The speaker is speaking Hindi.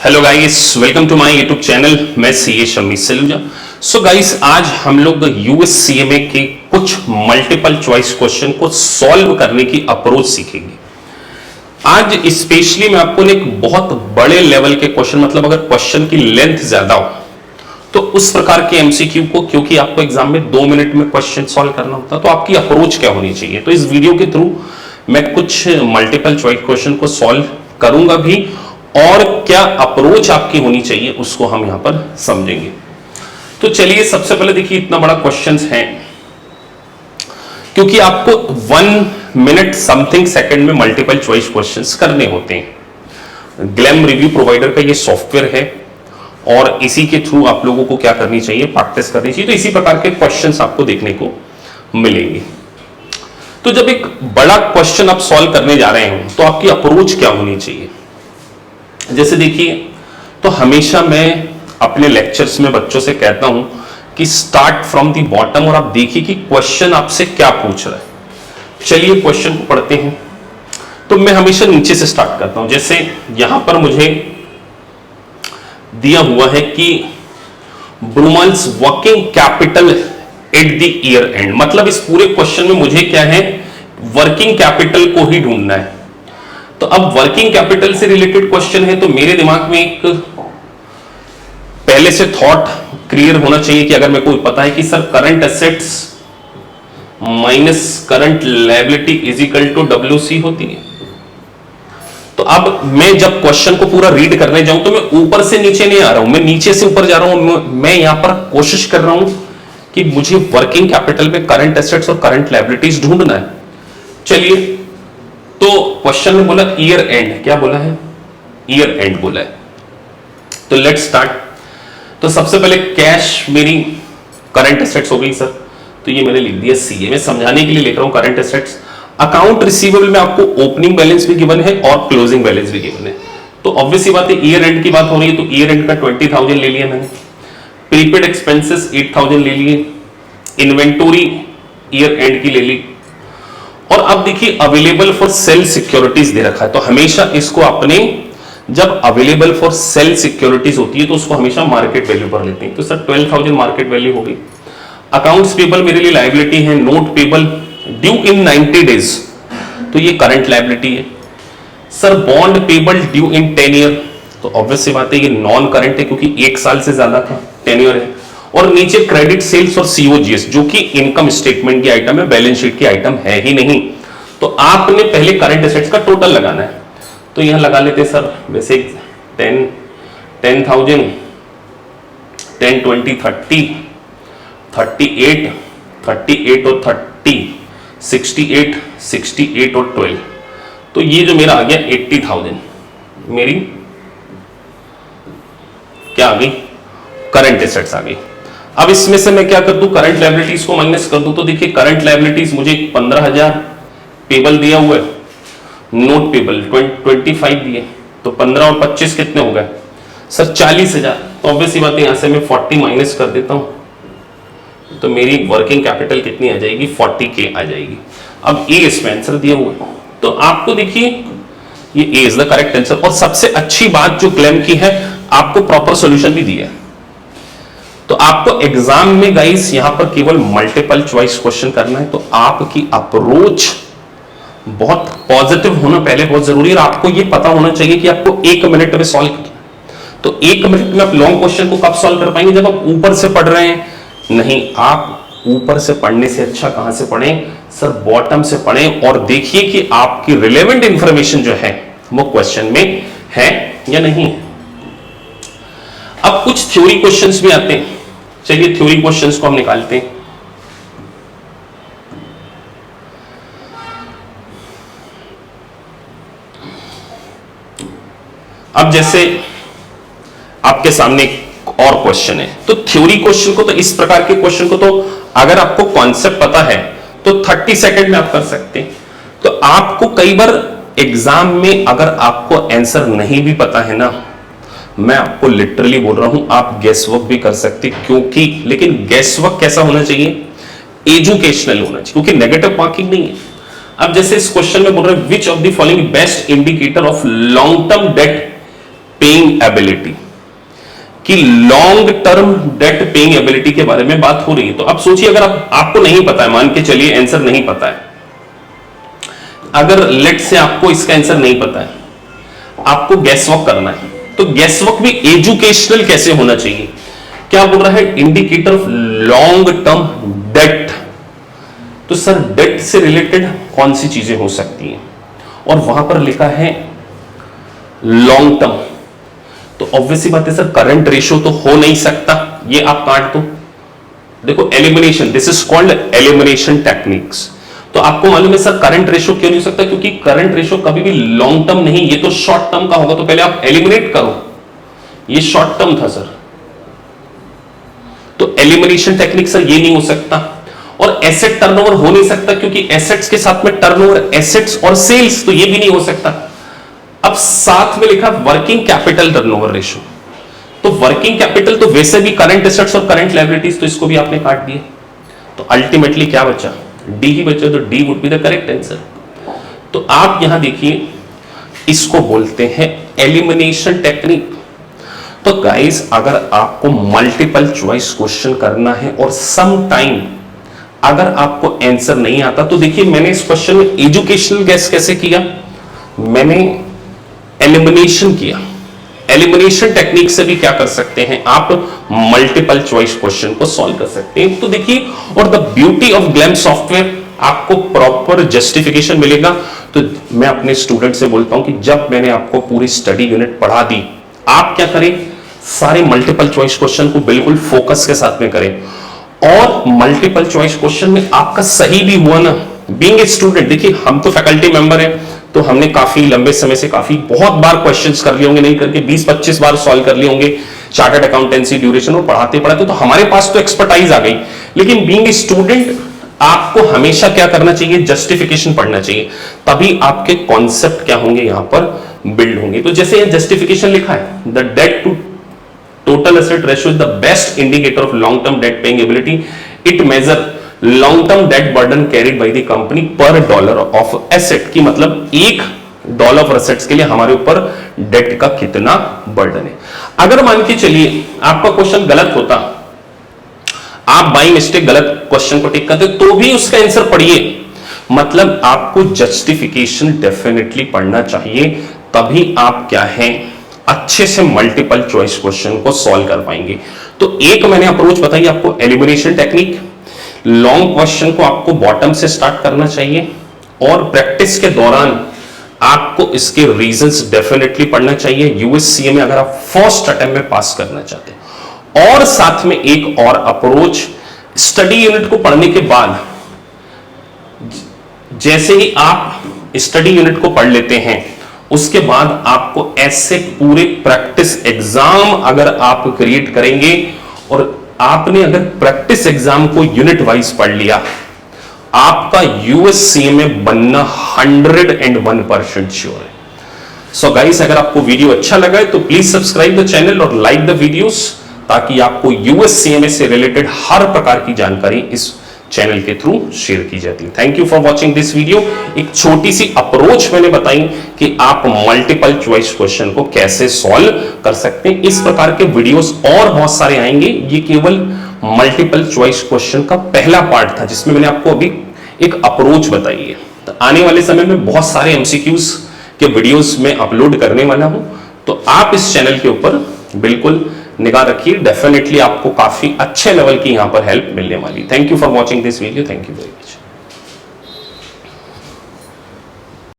Hello guys, welcome to my YouTube channel. मैं CA Shammi Saluja. So guys, आज हम लोग यूएससीएमए के कुछ मल्टीपल चॉइस क्वेश्चन को सॉल्व करने की अप्रोच सीखेंगे। आज स्पेशली मैं आपको एक बहुत बड़े लेवल के क्वेश्चन, मतलब अगर क्वेश्चन की लेंथ ज्यादा हो तो उस प्रकार के एमसीक्यू को, क्योंकि आपको एग्जाम में 2 मिनट में क्वेश्चन सॉल्व करना होता है, तो आपकी अप्रोच क्या होनी चाहिए। तो इस वीडियो के थ्रू मैं कुछ मल्टीपल चॉइस क्वेश्चन को सॉल्व करूंगा भी, और क्या अप्रोच आपकी होनी चाहिए उसको हम यहां पर समझेंगे। तो चलिए, सबसे पहले देखिए, इतना बड़ा क्वेश्चन है क्योंकि आपको 1 मिनट समथिंग सेकंड में मल्टीपल चॉइस क्वेश्चंस करने होते हैं। ग्लैम रिव्यू प्रोवाइडर का ये सॉफ्टवेयर है और इसी के थ्रू आप लोगों को क्या करनी चाहिए, प्रैक्टिस करनी चाहिए। तो इसी प्रकार के क्वेश्चंस आपको देखने को मिलेंगे। तो जब एक बड़ा क्वेश्चन आप सॉल्व करने जा रहे हो तो आपकी अप्रोच क्या होनी चाहिए। जैसे देखिए, तो हमेशा मैं अपने लेक्चर्स में बच्चों से कहता हूं कि स्टार्ट फ्रॉम द बॉटम, और आप देखिए कि क्वेश्चन आपसे क्या पूछ रहा है। चलिए क्वेश्चन को पढ़ते हैं। तो मैं हमेशा नीचे से स्टार्ट करता हूं। जैसे यहां पर मुझे दिया हुआ है कि Broomall's working capital at the year end, मतलब इस पूरे क्वेश्चन में मुझे क्या है, वर्किंग कैपिटल को ही ढूंढना है। तो अब वर्किंग कैपिटल से रिलेटेड क्वेश्चन है, तो मेरे दिमाग में एक पहले से थॉट क्लियर होना चाहिए कि अगर मेरे को पता है कि sir current assets minus current liability is equal to WC होती है, तो अब मैं जब क्वेश्चन को पूरा रीड करने जाऊं तो मैं ऊपर से नीचे नहीं आ रहा हूं, मैं नीचे से ऊपर जा रहा हूं। मैं यहां पर कोशिश कर रहा हूं कि मुझे वर्किंग कैपिटल में करंट एसेट्स और करंट लायबिलिटीज ढूंढना है। चलिए, तो क्वेश्चन में बोला ईयर एंड, क्या बोला है, ईयर एंड बोला है। तो लेट्स स्टार्ट। तो सबसे पहले कैश मेरी करंट एसेट्स हो गई सर, तो ये मैंने लिख दिया सीए। मैं समझाने के लिए लिख रहा हूं करंट एसेट्स। अकाउंट रिसीवेबल में आपको ओपनिंग बैलेंस भी गिवन है और क्लोजिंग बैलेंस भी गिवन है, तो ऑब्वियस सी बात है ईयर एंड की बात हो रही है, तो ईयर एंड का 20,000 ले लिया मैंने। प्रीपेड एक्सपेंसेस 8,000 ले लिए। इन्वेंटोरी ईयर एंड की ले ली। और अब देखिए, अवेलेबल फॉर सेल सिक्योरिटीज दे रखा है, तो हमेशा इसको अपने, जब अवेलेबल फॉर सेल सिक्योरिटीज होती है तो उसको हमेशा मार्केट वैल्यू पर लेते हैं। तो सर 12,000 मार्केट वैल्यू हो गई। अकाउंट्स पेबल मेरे लिए लायबिलिटी है। नोट पेबल ड्यू इन 90 डेज, तो ये करंट लायबिलिटी है। सर बॉन्ड पेबल ड्यू इन 10 ईयर, तो ऑब्वियस सी बात है ये नॉन करंट है क्योंकि 1 साल से ज्यादा का टेन्योर है। और नीचे क्रेडिट सेल्स और सीओजीएस, जो कि इनकम स्टेटमेंट की आइटम है, बैलेंस शीट की आइटम है ही नहीं। तो आपने पहले करंट एसेट्स का टोटल लगाना है, तो यहां लगा लेते हैं सर वैसे 10,000, 10, 20, 30, 38, 38 और 30, 68, 68 और 12, तो ये जो मेरा आ गया 80,000 मेरी क्या आ गई, करंट एसेट्स आ गई। अब इसमें से मैं क्या कर दूं, करंट लायबिलिटीज को माइनस कर दूं। तो देखिए, करंट लायबिलिटीज मुझे 15,000 पेबल दिया हुआ है, नोट पेबल 25 दिए, तो 15 और 25 कितने हो गए सर, 40,000। तो ऑब्वियसली बात है यहां से मैं 40 माइनस कर देता हूं, तो मेरी वर्किंग कैपिटल कितनी आ जाएगी, 40K आ जाएगी। अब ए इसमें आंसर दिया हुआ है, तो आपको देखिए ये ए इज द करेक्ट आंसर। और सबसे अच्छी बात जो क्लेम की है, आपको प्रॉपर सॉल्यूशन भी दिया है। तो आपको एग्जाम में गाइस यहां पर केवल मल्टीपल चॉइस क्वेश्चन करना है, तो आपकी अप्रोच बहुत पॉजिटिव होना पहले बहुत जरूरी है। और आपको यह पता होना चाहिए कि आपको 1 मिनट में सॉल्व करना है। तो 1 मिनट में आप लॉन्ग क्वेश्चन को कब सॉल्व कर पाएंगे, जब आप ऊपर से पढ़ रहे हैं। नहीं, आप ऊपर से पढ़ने से अच्छा कहां से पढ़ें सर, बॉटम से पढ़ें, और देखिए कि आपकी रिलेवेंट इंफॉर्मेशन जो है वो क्वेश्चन में है या नहीं है। अब कुछ थ्योरी क्वेश्चंस भी आते हैं। चलिए थ्योरी क्वेश्चंस को हम निकालते हैं। अब जैसे आपके सामने एक और क्वेश्चन है, तो थ्योरी क्वेश्चन को, तो इस प्रकार के क्वेश्चन को तो अगर आपको कॉन्सेप्ट पता है तो 30 सेकंड में आप कर सकते हैं। तो आपको कई बार एग्जाम में अगर आपको आंसर नहीं भी पता है ना, मैं आपको लिटरली बोल रहा हूं, आप गैस वर्क भी कर सकते, क्योंकि, लेकिन गैस वर्क कैसा होना चाहिए, एजुकेशनल होना चाहिए, क्योंकि नेगेटिव मार्किंग नहीं है। अब जैसे इस क्वेश्चन में बोल रहे हैं, which of the following best indicator of long term debt paying ability कि long term debt paying ability के बारे में बात हो रही है। तो अब सोचिए, अगर आपको नहीं पता है, मान के चलिए आंसर नहीं पता है, अगर लेट से आपको इसका आंसर नहीं पता है, आपको गैस वर्क करना है, तो गैस वर्क भी एजुकेशनल कैसे होना चाहिए? क्या बोल रहा है? Indicator of long term date. तो सर डेट से रिलेटेड कौन सी चीजें हो सकती हैं? और वहां पर लिखा है लॉन्ग टर्म, तो ऑब्वियसली बात है सर करंट रेशियो तो हो नहीं सकता, ये आप काट दो। देखो elimination, this is called elimination techniques. तो आपको मालूम है सर करंट रेशियो क्यों नहीं हो सकता? क्योंकि करंट रेशियो कभी भी लॉन्ग टर्म नहीं, ये तो शॉर्ट टर्म का होगा। तो पहले आप एलिमिनेट करो, ये शॉर्ट टर्म था सर, तो एलिमिनेशन टेक्निक सर ये नहीं हो सकता। और एसेट टर्नओवर हो नहीं सकता, क्योंकि एसेट्स के साथ में टर्नओवर, एसेट्स और सेल्स, तो ये भी नहीं हो सकता। अब साथ में लिखा वर्किंग कैपिटल टर्नओवर रेशियो, तो वर्किंग कैपिटल तो वैसे भी करंट एसेट्स और करंट लायबिलिटीज, तो इसको भी आपने काट दिए। तो अल्टीमेटली क्या बचा? डी ही बचा, तो D would be the correct answer. तो आप यहां देखिए, इसको बोलते हैं एलिमिनेशन टेक्निक। तो गाइस, अगर आपको मल्टीपल चॉइस क्वेश्चन करना है और सम टाइम अगर आपको आंसर नहीं आता, तो देखिए मैंने इस क्वेश्चन में एजुकेशनल गैस कैसे किया, मैंने एलिमिनेशन किया। एलिमिनेशन टेक्निक से भी क्या कर सकते हैं आप? मल्टीपल चॉइस क्वेश्चन को सॉल्व कर सकते हैं। तो देखिए, और the beauty of glam software, आपको प्रॉपर जस्टिफिकेशन मिलेगा। तो मैं अपने स्टूडेंट से बोलता हूं कि जब मैंने आपको पूरी स्टडी यूनिट पढ़ा दी, आप क्या करें? सारे मल्टीपल चॉइस क्वेश्चन को बिल्कुल फोकस के साथ में करें। और मल्टीपल चॉइस क्वेश्चन में आपका सही भी हुआ ना, बीइंग ए स्टूडेंट, देखिए हम तो फैकल्टी मेंबर हैं, तो हमने काफी लंबे समय से बहुत बार क्वेश्चंस कर लिए होंगे, नहीं करके 20-25 बार सॉल्व कर लिए होंगे चार्टर्ड अकाउंटेंसी ड्यूरेशन, और पढ़ाते पढ़ाते तो हमारे पास तो एक्सपर्टाइज आ गई। लेकिन बीइंग ए स्टूडेंट आपको हमेशा क्या करना चाहिए? जस्टिफिकेशन पढ़ना चाहिए, तभी आपके कॉन्सेप्ट क्या होंगे यहां पर बिल्ड होंगे। तो जैसे ये जस्टिफिकेशन लिखा है, the debt to total asset ratio is the best indicator of long term debt paying ability. It measure long term debt burden carried by the company per dollar of asset, की मतलब $1 ऑफ एसेट्स के लिए हमारे ऊपर डेट का कितना बर्डन है। अगर मान के चलिए आपका क्वेश्चन गलत होता, आप बाई मिस्टेक गलत क्वेश्चन को टिक करते, तो भी उसका आंसर पढ़िए। मतलब आपको जस्टिफिकेशन डेफिनेटली पढ़ना चाहिए, तभी आप क्या है अच्छे से मल्टीपल चॉइस क्वेश्चन को सॉल्व कर पाएंगे। तो एक मैंने अप्रोच बताई आपको, एलिमिनेशन टेक्निक। लॉन्ग क्वेश्चन को आपको बॉटम से स्टार्ट करना चाहिए, और प्रैक्टिस के दौरान आपको इसके रीजंस डेफिनेटली पढ़ना चाहिए, यूएससीए में अगर आप फर्स्ट अटेम्प्ट में पास करना चाहते हैं। और साथ में एक और अप्रोच, स्टडी यूनिट को पढ़ने के बाद जैसे ही आप स्टडी यूनिट को पढ़ लेते हैं, उसके बाद आपको ऐसे पूरे प्रैक्टिस एग्जाम अगर आप क्रिएट करेंगे, और आपने अगर प्रैक्टिस एग्जाम को यूनिट वाइज पढ़ लिया, आपका यूएससीए में बनना 101% श्योर है। सो गाइस, अगर आपको वीडियो अच्छा लगा है तो प्लीज सब्सक्राइब द चैनल और लाइक द वीडियोस, ताकि आपको यूएससीए से रिलेटेड हर प्रकार की जानकारी इस चैनल के थ्रू शेयर की जाती है। Thank you for watching this video. एक छोटी सी अप्रोच मैंने बताई कि आप मल्टीपल चॉइस क्वेश्चन को कैसे सॉल्व कर सकते हैं। इस प्रकार के वीडियोस और बहुत सारे आएंगे। ये केवल मल्टीपल चॉइस क्वेश्चन का पहला पार्ट था, जिसमें मैंने आपको अभी एक अप्रोच बताई है। तो आने वाले समय में बहुत सारे एमसीक्यूज के वीडियोस में अपलोड करने वाला हूं, तो आप इस चैनल के ऊपर बिल्कुल निगाह रखिए। डेफिनेटली आपको काफी अच्छे लेवल की यहां पर हेल्प मिलने वाली। Thank you for watching this video. Thank you very much.